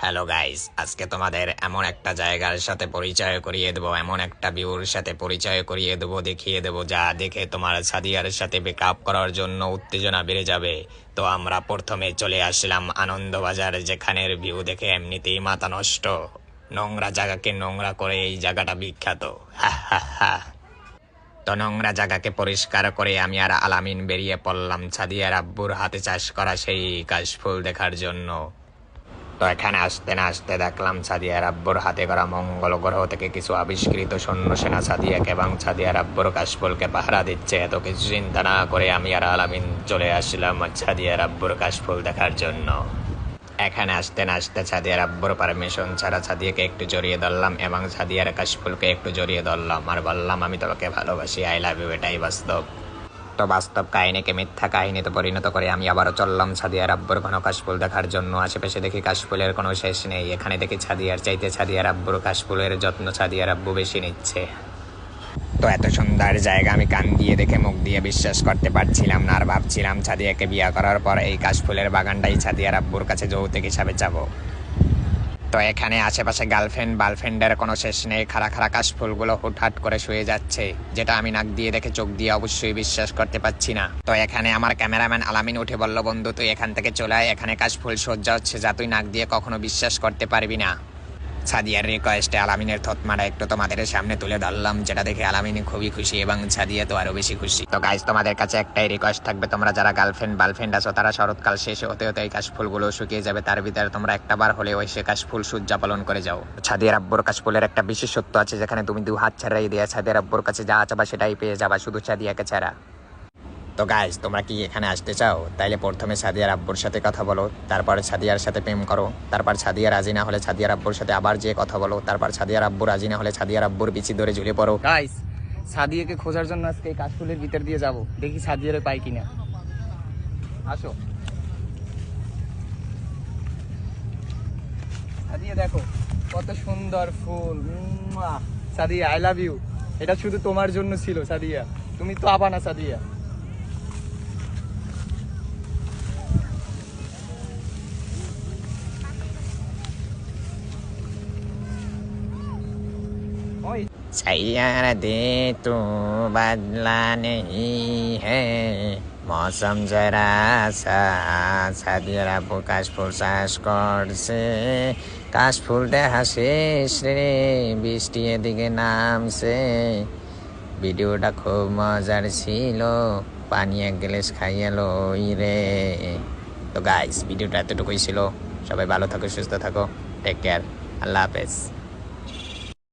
Hello guys, আজকে তোমাদের এমন একটা জায়গার সাথে পরিচয় করিয়ে দেবো, এমন একটা ভিউর সাথে পরিচয় করিয়ে দেবো, দেখিয়ে দেবো যা দেখে তোমার সাদিয়ার সাথে ব্রেকআপ করার জন্য উত্তেজনা বেড়ে যাবে। তো আমরা প্রথমে চলে আসলাম আনন্দবাজার, যেখানের ভিউ দেখে এমনিতেই মাথা নষ্ট। নোংরা জায়গাকে নোংরা করে এই জায়গাটা বিখ্যাত। হা হা হা। তো নোংরা জায়গাকে পরিষ্কার করে আমি আর আলামিন বেরিয়ে পড়লাম সাদিয়ার আব্বুর হাতে চাষ করা সেই কাশফুল দেখার জন্য। তো এখানে আসতে না আসতে দেখলাম সাদিয়ার আব্বুর হাতে করা মঙ্গল গ্রহ থেকে কিছু আবিষ্কৃত সৈন্য সেনা সাদিয়াকে এবং সাদিয়ার আব্বুর কাশফুলকে পাহারা দিচ্ছে। এত কিছু চিন্তা না করে আমি আর আলামিন চলে আসলাম সাদিয়ার আব্বুর কাশফুল দেখার জন্য। এখানে আসতে না আসতে সাদিয়ার আব্বুর পারমিশন ছাড়া সাদিয়াকে একটু জড়িয়ে ধরলাম এবং সাদিয়ার কাশফুলকে একটু জড়িয়ে ধরলাম আর বললাম, আমি তোমাকে ভালোবাসি, আই লাভ ইউ। এটাই বাস্তব। তো বাস্তব কাহিনীকে মিথ্যা কাহিনীতে পরিণত করে আমি আবারও চললাম সাদিয়ার আব্বুর কোনো কাশফুল দেখার জন্য। আশেপাশে দেখি কাশফুলের কোনো শেষ নেই। এখানে দেখি সাদিয়ার চাইতে সাদিয়ার আব্বুর কাশফুলের যত্ন সাদিয়ার আব্বু বেশি নিচ্ছে। তো এত সুন্দর জায়গা আমি কান দিয়ে দেখে মুখ দিয়ে বিশ্বাস করতে পারছিলাম না, আর ভাবছিলাম সাদিয়াকে বিয়ে করার পর এই কাশফুলের বাগানটাই সাদিয়ার আব্বুর কাছে যৌতুক হিসাবে যাবো। তো এখানে আশেপাশে বার্লফ্রেন্ডের কোনো শেষ নেই। খাড়া খাড়া কাশফুলগুলো হুটহাট করে শুয়ে যাচ্ছে, যেটা আমি নাক দিয়ে দেখে চোখ দিয়ে অবশ্যই বিশ্বাস করতে পারছি না। তো এখানে আমার ক্যামেরাম্যান আলামিন উঠে বলল, বন্ধু তুই এখান থেকে চলে আয়, এখানে কাশফুল সজ্জা হচ্ছে যা তুই নাক দিয়ে কখনো বিশ্বাস করতে পারবি না। সাদিয়ার রিকোয়েস্টে আলামিনের থতমাটা একটু তোমাদের সামনে তুলে ধরলাম, যেটা দেখে আলামিন খুবই খুশি এবং সাদিয়া তো আরো বেশি খুশি। তো গাইস, তোমাদের কাছে একটাই রিকোয়েস্ট থাকবে, তোমরা যারা বার্লফ্রেন্ড আছো তারা শরৎকাল শেষ হতে হতে এই কাশফুলগুলো শুকিয়ে যাবে, তার ভিতরে তোমরা একটা বার হলেও এসে কাশফুল সজ্জা পালন করে যাও। সাদিয়ার আব্বুর কাশফুলের একটা বিশেষত্ব আছে, যেখানে তুমি দু হাত ছাড়াই দিয়ে সাদিয়ার আব্বুর কাছে যা চাবা সেটাই পেয়ে যাবা, শুধু সাদিয়াকে ছাড়া। তো গাইস, তোমরা কি এখানে আসতে চাও? তাইলে প্রথমে সাদিয়ার আব্বুর সাথে কথা বলো, তারপর সাদিয়ার সাথে প্রেম করো, তারপর সাদিয়া রাজি না হলে সাদিয়ার আব্বুর সাথে আবার যে কথা বলো, তারপর সাদিয়ার আব্বু রাজি না হলে সাদিয়ার আব্বুর বিচি ধরে ঝুলে পড়ো। গাইস, সাদিয়াকে খোঁজার জন্য আজকে এই কাশফুলের ভিতর দিয়ে যাব, দেখি সাদিয়ারে পাই কিনা। আসো সাদিয়া, দেখো কত সুন্দর ফুল। Sadia, I love you. এটা শুধু তোমার জন্য ছিল সাদিয়া, তুমি তো আবা না সাদিয়া। सैयारा दे तू बदला नहीं है मौसम जरा सा। সাদিয়ার আব্বু কাশফুল চাষ করছে, কাশফুলটা হাসিস রে, বৃষ্টি এদিকে নামছে। ভিডিওটা খুব মজার ছিল, পানি এক গ্লাস খাইয়ালো রে। তো গাইস, ভিডিওটা এতটুকুই ছিল। সবাই ভালো থাকো, সুস্থ থাকো, টেক কেয়ার, আল্লাহ হাফেজ।